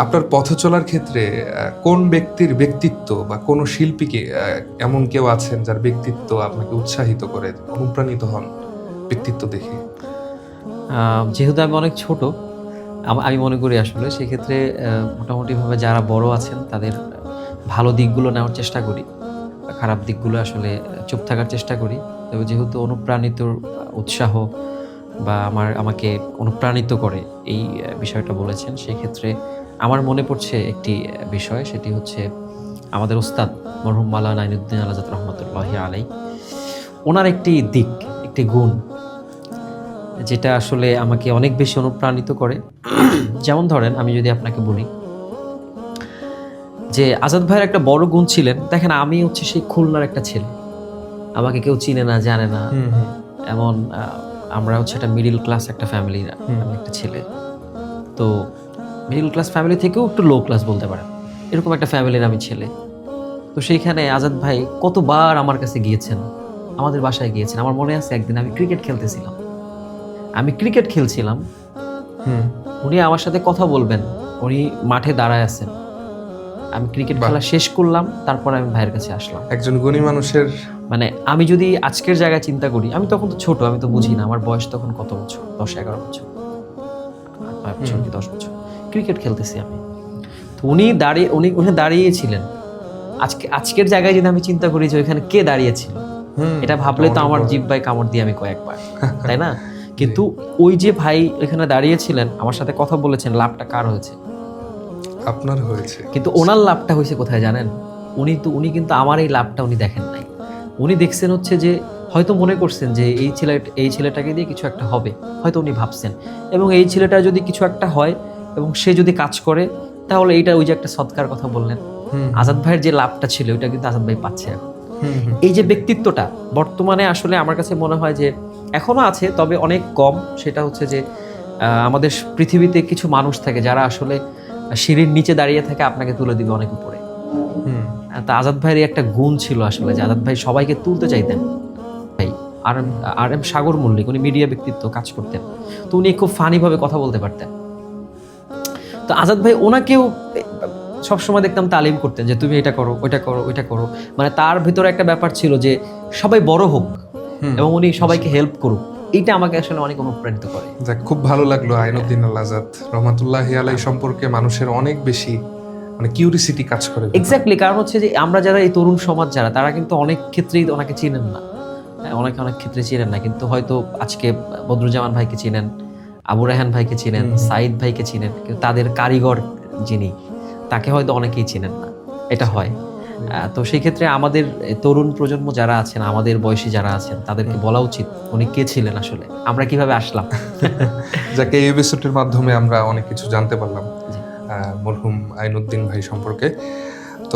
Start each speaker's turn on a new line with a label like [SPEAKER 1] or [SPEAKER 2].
[SPEAKER 1] আপনার পথ চলার ক্ষেত্রে কোন ব্যক্তির ব্যক্তিত্ব বা কোন শিল্পীকে এমন কেউ আছেন যার ব্যক্তিত্ব আপনাকে উৎসাহিত করে, অনুপ্রাণিত হন ব্যক্তিত্ব দেখে?
[SPEAKER 2] যেহেতু আমি অনেক ছোট, আমি মনে করি আসলে সেক্ষেত্রে মোটামুটিভাবে যারা বড় আছেন তাদের ভালো দিকগুলো নেওয়ার চেষ্টা করি, খারাপ দিকগুলো আসলে চুপ থাকার চেষ্টা করি। তবে যেহেতু অনুপ্রাণিত উৎসাহ বা আমাকে অনুপ্রাণিত করে এই বিষয়টা বলেছেন, সেক্ষেত্রে আমার মনে পড়ছে একটি বিষয়, সেটি হচ্ছে আমাদের ওস্তাদ মরহুম মাওলানা আইনুদ্দিন আল আজাদ রহমতুল্লাহি আলাই। ওনার একটি দিক, একটি গুণ যেটা আসলে আমাকে অনেক বেশি অনুপ্রাণিত করে। যেমন ধরেন, আমি যদি আপনাকে বলি যে আজাদ ভাইয়ের একটা বড় গুণ ছিলেন, দেখেন আমি হচ্ছে সেই খুলনার একটা ছেলে, আমাকে কেউ চিনে না, জানে না, এমন আমরা হচ্ছে একটা মিডিল ক্লাস একটা ফ্যামিলির আমি একটা ছেলে। তো মিডিল ক্লাস ফ্যামিলি থেকেও একটু লো ক্লাস বলতে পারেন, এরকম একটা ফ্যামিলির আমি ছেলে। তো সেইখানে আজাদ ভাই কতবার আমার কাছে গিয়েছেন, আমাদের বাসায় গিয়েছেন। আমার মনে আছে একদিন আমি ক্রিকেট খেলছিলাম, উনি আমার সাথে কথা বলবেন, উনি মাঠে দাঁড়ায় আছেন, আমি ক্রিকেট খেলা শেষ করলাম, তারপর আমি ভাইয়ের কাছে আসলাম।
[SPEAKER 1] একজন গুণী মানুষের
[SPEAKER 2] মানে আমি যদি আজকের জায়গায় চিন্তা করি, আমি তখন তো ছোট, আমি তো বুঝি না, আমার বয়স তখন কত বছর, 10-11 বছর, 8-9 বছর কি 10 বছর, ক্রিকেট খেলতেছি আমি। তো উনি দাঁড়িয়েছিলেন। আজকের জায়গায় যদি আমি চিন্তা করি যে ওইখানে কে দাঁড়িয়েছিল, এটা ভাবলে তো আমার জিহ্বায় কামড় দিয়ে আমি কয়েকবার, তাই না? কিন্তু ওই যে ভাই এখানে দাঁড়িয়েছিলেন, আমার সাথে কথা বলেছেন, লাভটা কার হয়েছে?
[SPEAKER 1] আপনার হয়েছে।
[SPEAKER 2] কিন্তু ওনার লাভটা হয়েছে কোথায় জানেন? উনি কিন্তু আমার এই লাভটা উনি দেখেন নাই। উনি দেখছেন হচ্ছে যে হয়তো মনে করছেন যে এই ছেলেটাকে দিয়ে কিছু একটা হবে, হয়তো উনি ভাবছেন, এবং এই ছেলেটা যদি কিছু একটা হয় এবং সে যদি কাজ করে, তাহলে এইটা ওই যে একটা সৎকার কথা বললেন, আজাদ ভাইয়ের যে লাভটা ছিল ওইটা কিন্তু আজাদ ভাই পাচ্ছে এখন। এই যে ব্যক্তিত্বটা বর্তমানে আসলে আমার কাছে মনে হয় যে এখনো আছে, তবে অনেক কম। সেটা হচ্ছে যে আমাদের পৃথিবীতে কিছু মানুষ থাকে যারা আসলে সিঁড়ির নিচে দাঁড়িয়ে থাকে, আপনাকে তুলে দিবে অনেক উপরে। তা আজাদ ভাইয়ের একটা গুণ ছিল আসলে যে আজাদ ভাই সবাইকে তুলতে চাইতেন। ভাই আর এম সাগর মল্লিক, উনি মিডিয়া ব্যক্তিত্ব, কাজ করতেন, তো উনি খুব ফানি ভাবে কথা বলতে পারতেন। তো আজাদ ভাই ওনাকেও সবসময় দেখতাম তালিম করতেন যে তুমি এটা করো, ওইটা করো, ওইটা করো। মানে তার ভিতরে একটা ব্যাপার ছিল যে সবাই বড় হোক এবং উনি সবাইকে হেল্প করুক, এইটা আমাকে আসলে অনেক অনুপ্রাণিত করে।
[SPEAKER 1] যাক, খুব ভালো লাগলো আইনুদ্দিন আল আজাদ রহমাতুল্লাহি আলাইহি সম্পর্কে মানুষের অনেক বেশি কিউরিসিটি কাজ করে।
[SPEAKER 2] এক্স্যাক্টলি, কারণ হচ্ছে যে আমরা যারা এই তরুণ সমাজ যারা, তারা কিন্তু অনেক ক্ষেত্রেই ওনাকে চিনেন না, অনেক ক্ষেত্রে চিনেন না, কিন্তু হয়তো আজকে বদরুজ্জামান ভাইকে চিনেন, আবু রায়হান ভাইকে চিনেন, সাইদ ভাইকে চিনেন, কিন্তু তাদের কারিগর যিনি, তাকে হয়তো অনেকেই চিনেন না, এটা হয়। তো সেই ক্ষেত্রে আমাদের তরুণ প্রজন্ম যারা আছেন, আমাদের বয়সী যারা আছেন, তাদেরকে বলা উচিত উনি কে ছিলেন আসলে, আমরা কিভাবে আসলাম।
[SPEAKER 1] যাকে এই এপিসোডের মাধ্যমে আমরা অনেক কিছু জানতে পারলাম মরহুম আইনুদ্দিন ভাই সম্পর্কে।